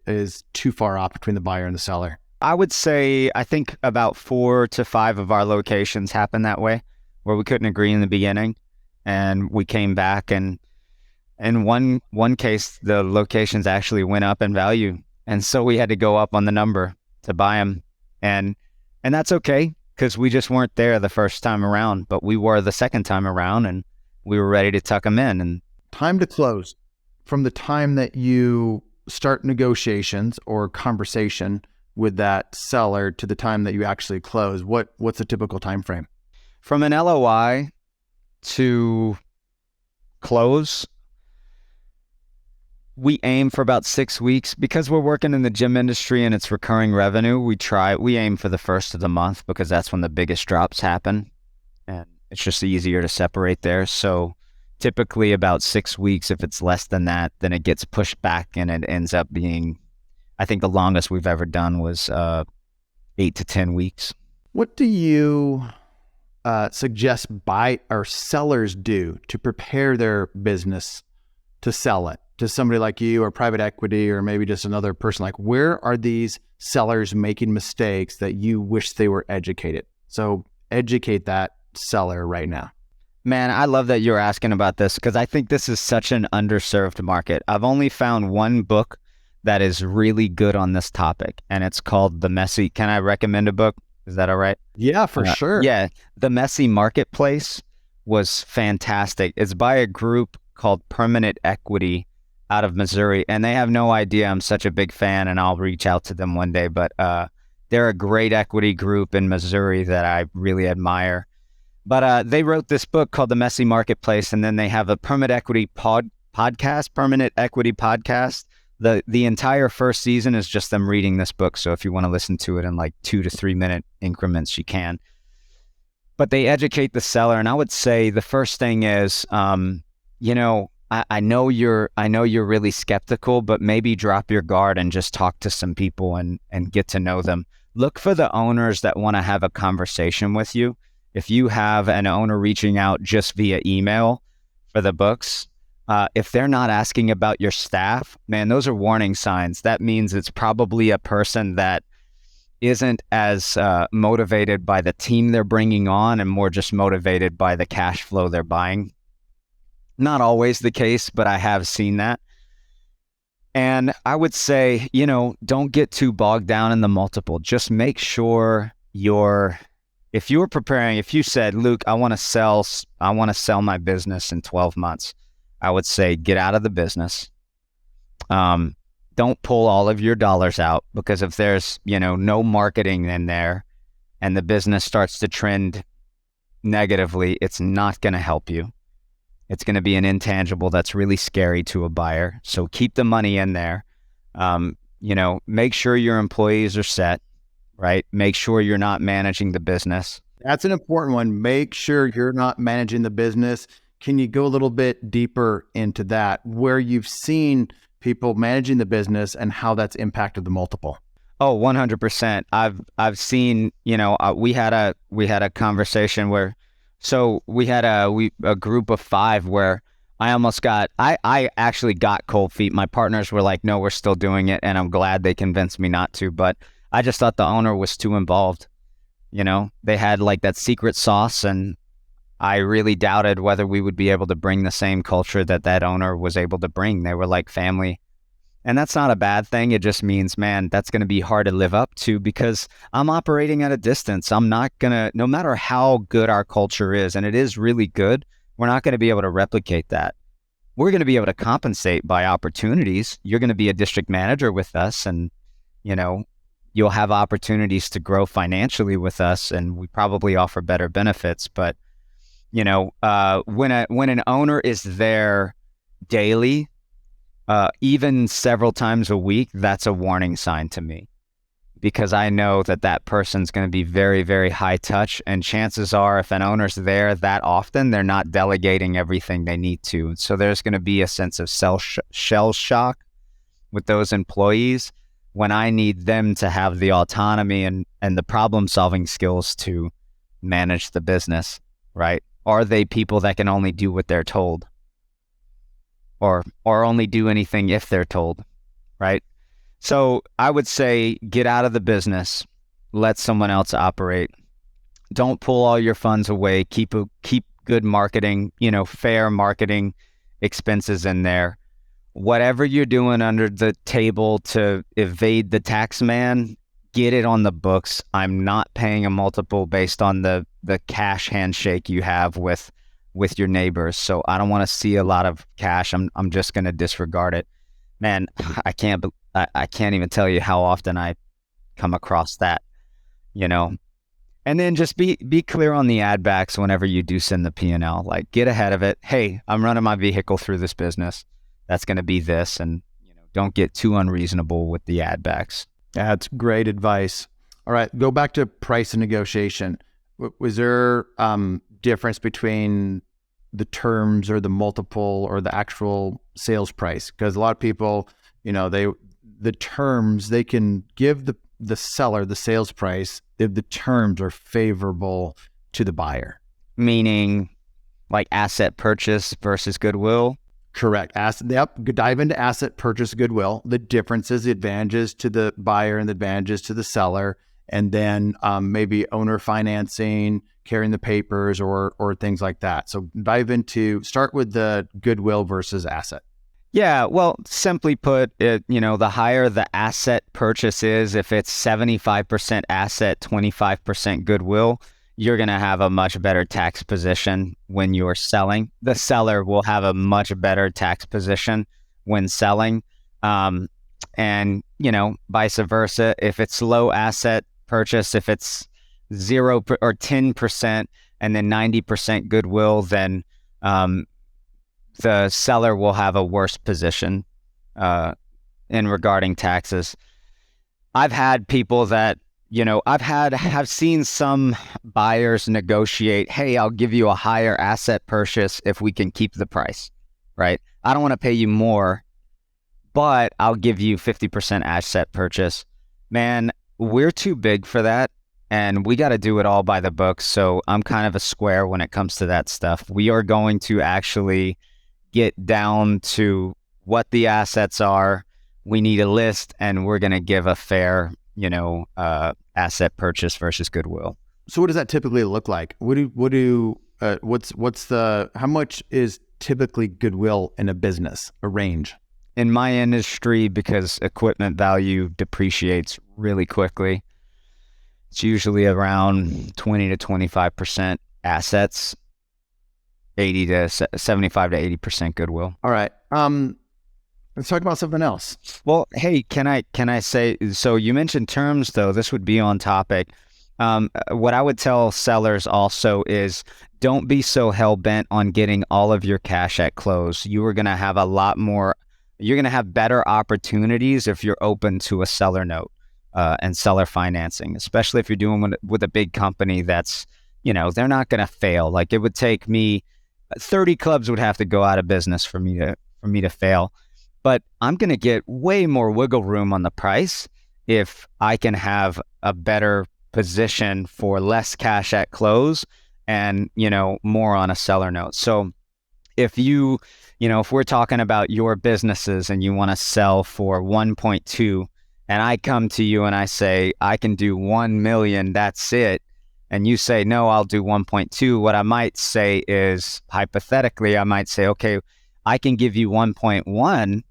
is too far off between the buyer and the seller? I would say, I think about 4 to 5 of our locations happen that way, where we couldn't agree in the beginning and we came back, and in one case, the locations actually went up in value. And so we had to go up on the number to buy them. And that's okay, because we just weren't there the first time around, but we were the second time around and we were ready to tuck them in. And time to close, from the time that you start negotiations or conversation with that seller to the time that you actually close, what's a typical time frame? From an LOI to close, we aim for about 6 weeks. Because we're working in the gym industry and it's recurring revenue, we aim for the first of the month because that's when the biggest drops happen. And it's just easier to separate there. So typically about 6 weeks. If it's less than that, then it gets pushed back and it ends up being, I think the longest we've ever done was 8 to 10 weeks. What do you suggest buy or sellers do to prepare their business to sell it to somebody like you or private equity or maybe just another person? Like, where are these sellers making mistakes that you wish they were educated? So educate that seller right now. Man, I love that you're asking about this because I think this is such an underserved market. I've only found one book that is really good on this topic, and it's called The Messy. Can I recommend a book? Is that all right? Yeah, for sure. Yeah, The Messy Marketplace was fantastic. It's by a group called Permanent Equity out of Missouri, and they have no idea I'm such a big fan, and I'll reach out to them one day. But they're a great equity group in Missouri that I really admire. But they wrote this book called The Messy Marketplace, and then they have a Permanent Equity podcast. The entire first season is just them reading this book. So if you want to listen to it in like 2 to 3 minute increments, you can. But they educate the seller, and I would say the first thing is, I know you're really skeptical, but maybe drop your guard and just talk to some people and get to know them. Look for the owners that want to have a conversation with you. If you have an owner reaching out just via email for the books, if they're not asking about your staff, man, those are warning signs. That means it's probably a person that isn't as motivated by the team they're bringing on and more just motivated by the cash flow they're buying. Not always the case, but I have seen that. And I would say, don't get too bogged down in the multiple. Just make sure if you said, Luke, I want to sell my business in 12 months, I would say get out of the business. Don't pull all of your dollars out, because if there's, no marketing in there and the business starts to trend negatively, it's not going to help you. It's going to be an intangible that's really scary to a buyer. So keep the money in there. Make sure your employees are set, right? Make sure you're not managing the business. That's an important one. Make sure you're not managing the business. Can you go a little bit deeper into that, where you've seen people managing the business and how that's impacted the multiple? Oh, 100%. I've seen, we had a conversation where, so we had a group of 5 where I actually got cold feet. My partners were like, no, we're still doing it. And I'm glad they convinced me not to, but I just thought the owner was too involved. They had like that secret sauce, and I really doubted whether we would be able to bring the same culture that owner was able to bring. They were like family. And that's not a bad thing. It just means, man, that's going to be hard to live up to because I'm operating at a distance. I'm not going to, no matter how good our culture is, and it is really good, we're not going to be able to replicate that. We're going to be able to compensate by opportunities. You're going to be a district manager with us, and, you'll have opportunities to grow financially with us, and we probably offer better benefits. But, when an owner is there daily, even several times a week, that's a warning sign to me, because I know that person's going to be very, very high touch. And chances are, if an owner's there that often, they're not delegating everything they need to. So there's going to be a sense of shell shock with those employees when I need them to have the autonomy and the problem solving skills to manage the business, right? Are they people that can only do what they're told? Or only do anything if they're told, right? So I would say get out of the business, let someone else operate. Don't pull all your funds away. Keep good marketing, fair marketing expenses in there. Whatever you're doing under the table to evade the tax man, get it on the books. I'm not paying a multiple based on the cash handshake you have with your neighbors. So I don't want to see a lot of cash. I'm just going to disregard it. Man, I can't even tell you how often I come across that, and then just be clear on the ad backs whenever you do send the P&L, like get ahead of it. Hey, I'm running my vehicle through this business. That's going to be this. And, don't get too unreasonable with the ad backs. That's great advice. All right. Go back to price and negotiation. Was there difference between the terms or the multiple or the actual sales price? Because a lot of people, the terms, they can give the seller the sales price if the terms are favorable to the buyer. Meaning like asset purchase versus goodwill? Correct. Dive into asset purchase goodwill, the differences, the advantages to the buyer and the advantages to the seller, and then maybe owner financing, carrying the papers or things like that. So start with the goodwill versus asset. Yeah, well, simply put, the higher the asset purchase is, if it's 75% asset, 25% goodwill, you're going to have a much better tax position when you're selling. The seller will have a much better tax position when selling. And, vice versa. If it's low asset purchase, if it's 0 or 10% and then 90% goodwill, then the seller will have a worse position in regarding taxes. I've had people that, have seen some buyers negotiate, hey, I'll give you a higher asset purchase if we can keep the price, right? I don't want to pay you more, but I'll give you 50% asset purchase. Man, we're too big for that. And we got to do it all by the book. So I'm kind of a square when it comes to that stuff. We are going to actually get down to what the assets are. We need a list, and we're going to give a fair, asset purchase versus goodwill. So what does that typically look like? How much is typically goodwill in a business, a range? In my industry, because equipment value depreciates really quickly, it's usually around 20 to 25% assets, 75 to 80% goodwill. All right. Let's talk about something else. Well, hey, can I say, so you mentioned terms though, this would be on topic. What I would tell sellers also is don't be so hell bent on getting all of your cash at close. You are going to have you're going to have better opportunities if you're open to a seller note and seller financing, especially if you're doing with a big company that's, they're not going to fail. Like, it would take me 30 clubs would have to go out of business for me to fail. But I'm going to get way more wiggle room on the price if I can have a better position for less cash at close and, more on a seller note. So if if we're talking about your businesses and you want to sell for 1.2 and I come to you and I say, I can do 1 million, that's it. And you say, no, I'll do 1.2. What I might say is, hypothetically, I might say, okay, I can give you 1.1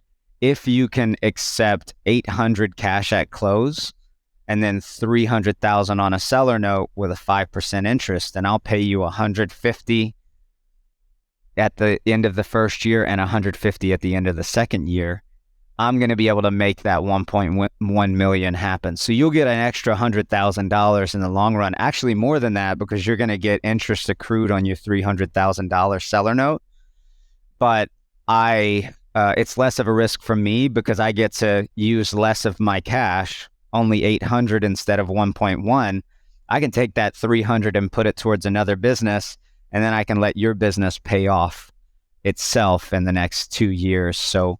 if you can accept 800 cash at close and then 300,000 on a seller note with a 5% interest, and I'll pay you 150 at the end of the first year and 150 at the end of the second year. I'm going to be able to make that 1.1 million happen. So you'll get an extra $100,000 in the long run, actually more than that, because you're going to get interest accrued on your $300,000 seller note. But it's less of a risk for me because I get to use less of my cash, only 800 instead of 1.1. I can take that 300 and put it towards another business, and then I can let your business pay off itself in the next 2 years. So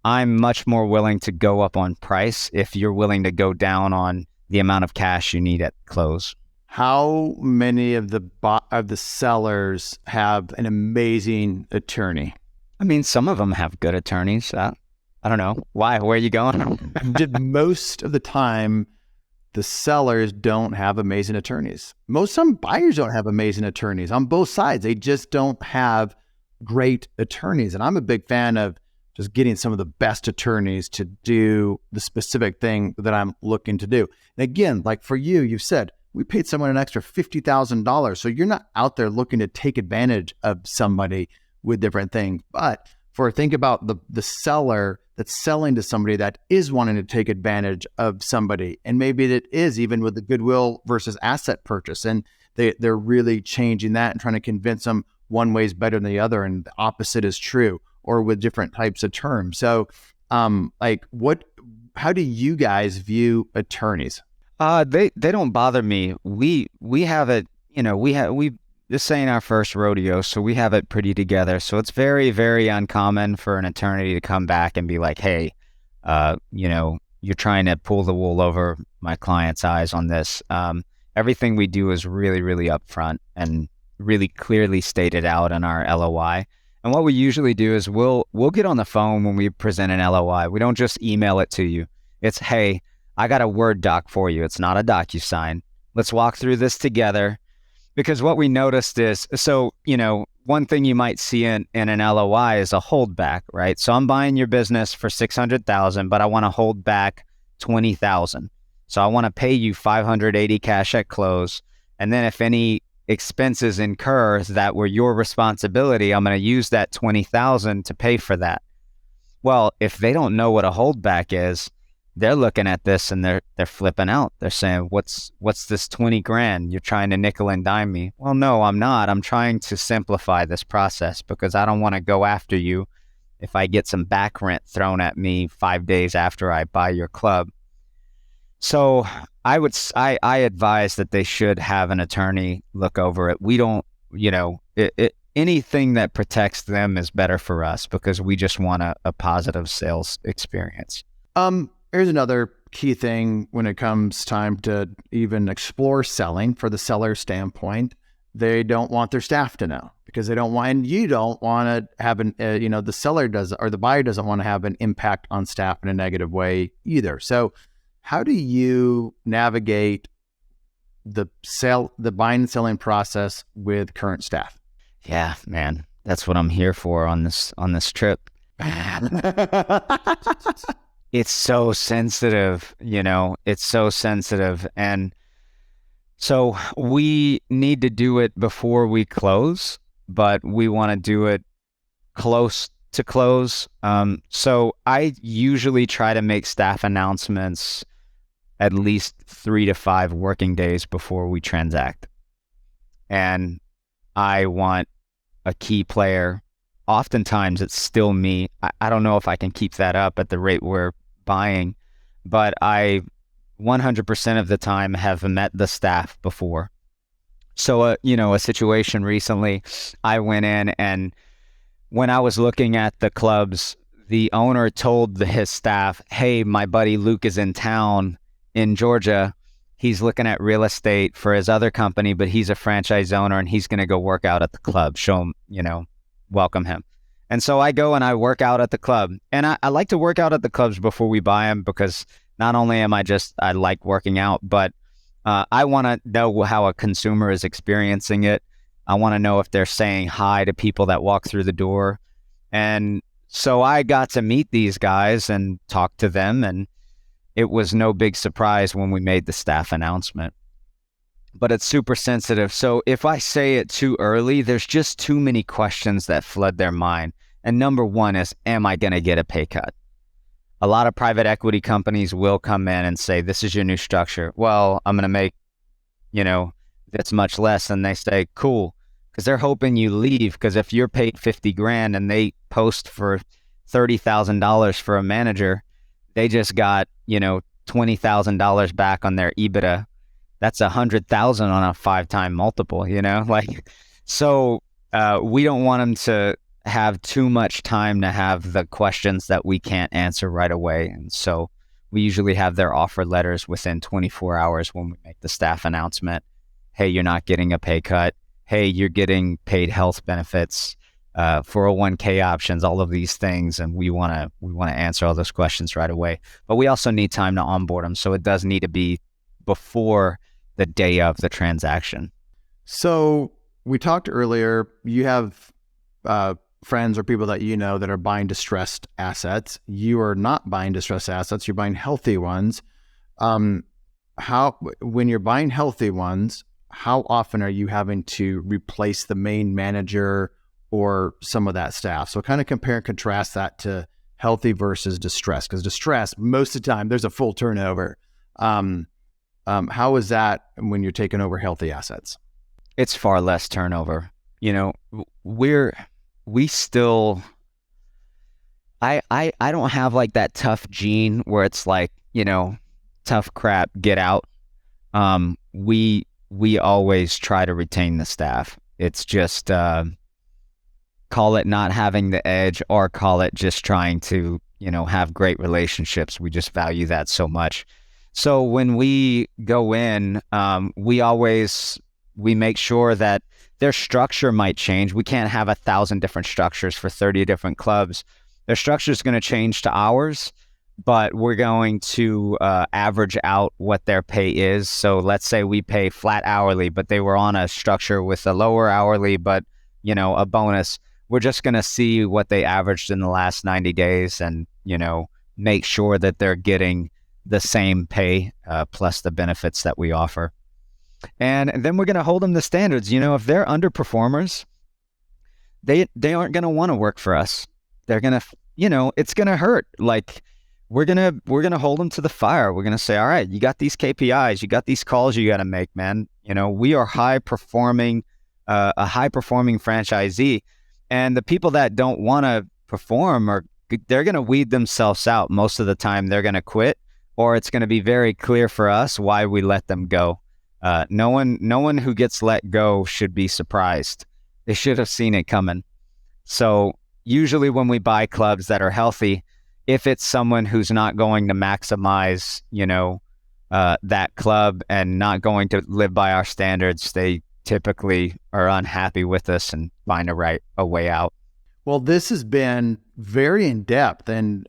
I'm much more willing to go up on price if you're willing to go down on the amount of cash you need at close. How many of the sellers have an amazing attorney? I mean, some of them have good attorneys. I don't know. Why? Where are you going? Most of the time, the sellers don't have amazing attorneys. Some buyers don't have amazing attorneys on both sides. They just don't have great attorneys. And I'm a big fan of just getting some of the best attorneys to do the specific thing that I'm looking to do. And again, like for you, you've said, we paid someone an extra $50,000. So you're not out there looking to take advantage of somebody with different things. But think about the seller that's selling to somebody that is wanting to take advantage of somebody. And maybe it is even with the goodwill versus asset purchase. And they're really changing that and trying to convince them one way is better than the other. And the opposite is true, or with different types of terms. So how do you guys view attorneys? They don't bother me. We have it, this ain't our first rodeo, so we have it pretty together. So it's very, very uncommon for an attorney to come back and be like, hey, you're trying to pull the wool over my client's eyes on this. Everything we do is really, really upfront and really clearly stated out in our LOI. And what we usually do is we'll get on the phone when we present an LOI. We don't just email it to you. It's, hey, I got a Word doc for you. It's not a DocuSign. Let's walk through this together. Because what we noticed is, so, one thing you might see in an LOI is a holdback, right? So I'm buying your business for 600,000, but I want to hold back 20,000. So I want to pay you 580 cash at close. And then if any expenses incur that were your responsibility, I'm going to use that 20,000 to pay for that. Well, if they don't know what a holdback is, they're looking at this and they're flipping out. They're saying, what's this 20 grand? You're trying to nickel and dime me. Well, no, I'm not. I'm trying to simplify this process because I don't want to go after you if I get some back rent thrown at me 5 days after I buy your club. So I advise that they should have an attorney look over it. We don't, anything that protects them is better for us because we just want a positive sales experience. Here's another key thing when it comes time to even explore selling for the seller standpoint. They don't want their staff to know because they don't want, and you don't want to have the seller does, or the buyer doesn't want to have an impact on staff in a negative way either. So how do you navigate the buying and selling process with current staff? Yeah, man, that's what I'm here for on this trip. It's so sensitive, it's so sensitive. And so we need to do it before we close, but we want to do it close to close. So I usually try to make staff announcements at least 3 to 5 working days before we transact. And I want a key player. Oftentimes it's still me. I don't know if I can keep that up at the rate we're buying, but I 100% of the time have met the staff before. So, a situation recently, I went in and when I was looking at the clubs, the owner told his staff, hey, my buddy Luke is in town in Georgia. He's looking at real estate for his other company, but he's a franchise owner and he's going to go work out at the club. Show him, welcome him. And so I go and I work out at the club. And I like to work out at the clubs before we buy them because not only I like working out, but I want to know how a consumer is experiencing it. I want to know if they're saying hi to people that walk through the door. And so I got to meet these guys and talk to them. And it was no big surprise when we made the staff announcement. But it's super sensitive. So if I say it too early, there's just too many questions that flood their mind. And number one is, am I going to get a pay cut? A lot of private equity companies will come in and say, this is your new structure. Well, I'm going to make, that's much less. And they say, cool. Because they're hoping you leave. Because if you're paid 50 grand and they post for $30,000 for a manager, they just got, $20,000 back on their EBITDA. That's 100,000 on a 5-time multiple, So we don't want them to have too much time to have the questions that we can't answer right away. And so we usually have their offer letters within 24 hours when we make the staff announcement. Hey, you're not getting a pay cut. Hey, you're getting paid health benefits, 401k options, all of these things. And we want to answer all those questions right away. But we also need time to onboard them. So it does need to be before the day of the transaction. So we talked earlier, you have friends or people that that are buying distressed assets. You are not buying distressed assets, you're buying healthy ones. When you're buying healthy ones, how often are you having to replace the main manager or some of that staff? So kind of compare and contrast that to healthy versus distressed, because distressed, most of the time, there's a full turnover. How is that when you're taking over healthy assets? It's far less turnover. We still, I don't have like that tough gene where it's like, tough crap, get out. We always try to retain the staff. It's just, call it not having the edge or call it just trying to, have great relationships. We just value that so much. So when we go in, we make sure that their structure might change. We can't have 1,000 different structures for 30 different clubs. Their structure is going to change to ours, but we're going to average out what their pay is. So let's say we pay flat hourly, but they were on a structure with a lower hourly, but a bonus. We're just going to see what they averaged in the last 90 days and, make sure that they're getting the same pay plus the benefits that we offer. And then we're going to hold them to standards. If they're underperformers, they aren't going to want to work for us. They're going to, it's going to hurt. Like we're going to hold them to the fire. We're going to say, all right, you got these KPIs, you got these calls you got to make, man. We are a high performing franchisee, and the people that don't want to perform they're going to weed themselves out. Most of the time they're going to quit, or it's going to be very clear for us why we let them go. No one who gets let go should be surprised. They should have seen it coming. So usually when we buy clubs that are healthy, if it's someone who's not going to maximize, that club and not going to live by our standards, they typically are unhappy with us and find a way out. Well, this has been very in-depth and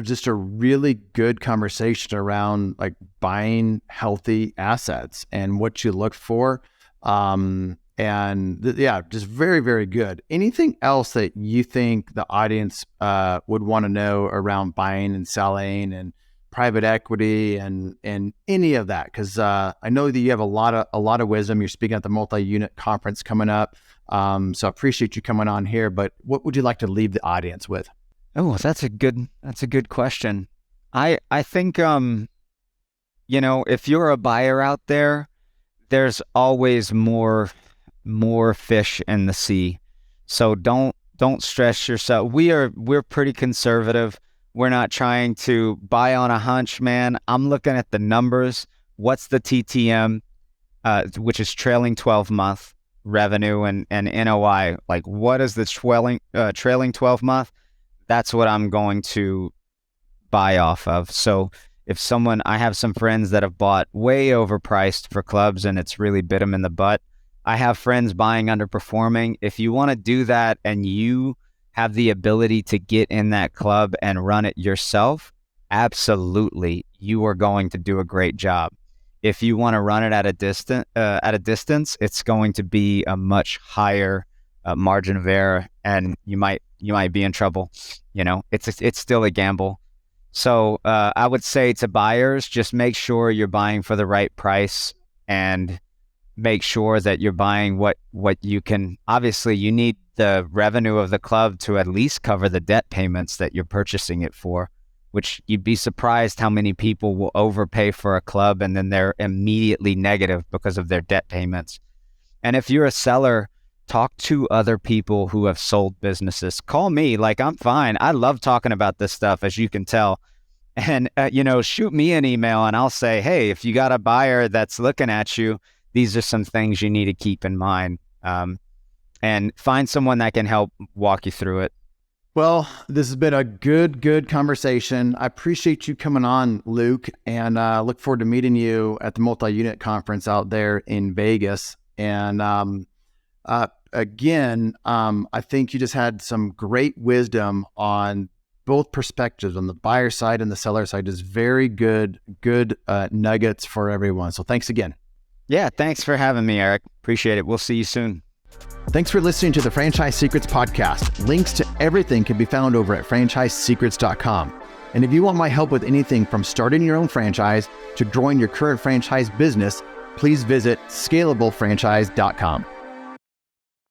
just a really good conversation around like buying healthy assets and what you look for. Just very, very good. Anything else that you think the audience would want to know around buying and selling and private equity and any of that? Because I know that you have a lot of wisdom. You're speaking at the multi-unit conference coming up. So I appreciate you coming on here, but what would you like to leave the audience with? Oh, that's a good question. I think, if you're a buyer out there, there's always more fish in the sea. So don't stress yourself. We're pretty conservative. We're not trying to buy on a hunch, man. I'm looking at the numbers. What's the TTM, which is trailing 12-month revenue and NOI? Like, what is the trailing 12 month? That's what I'm going to buy off of. So I have some friends that have bought way overpriced for clubs and it's really bit them in the butt. I have friends buying underperforming. If you want to do that and you have the ability to get in that club and run it yourself, absolutely, you are going to do a great job. If you want to run it at a distance, it's going to be a much higher margin of error, and you might be in trouble. It's still a gamble. So I would say to buyers, just make sure you're buying for the right price and make sure that you're buying what you can. Obviously, you need the revenue of the club to at least cover the debt payments that you're purchasing it for, which you'd be surprised how many people will overpay for a club and then they're immediately negative because of their debt payments. And if you're a seller, talk to other people who have sold businesses. Call me, like I'm fine. I love talking about this stuff, as you can tell. And, shoot me an email and I'll say, hey, if you got a buyer that's looking at you, these are some things you need to keep in mind. And find someone that can help walk you through it. Well, this has been a good conversation. I appreciate you coming on, Luke, and look forward to meeting you at the multi-unit conference out there in Vegas. And again, I think you just had some great wisdom on both perspectives, on the buyer side and the seller side. Just very good nuggets for everyone. So thanks again. Yeah, thanks for having me, Erik. Appreciate it. We'll see you soon. Thanks for listening to the Franchise Secrets podcast. Links to everything can be found over at franchisesecrets.com. And if you want my help with anything from starting your own franchise to growing your current franchise business, please visit scalablefranchise.com.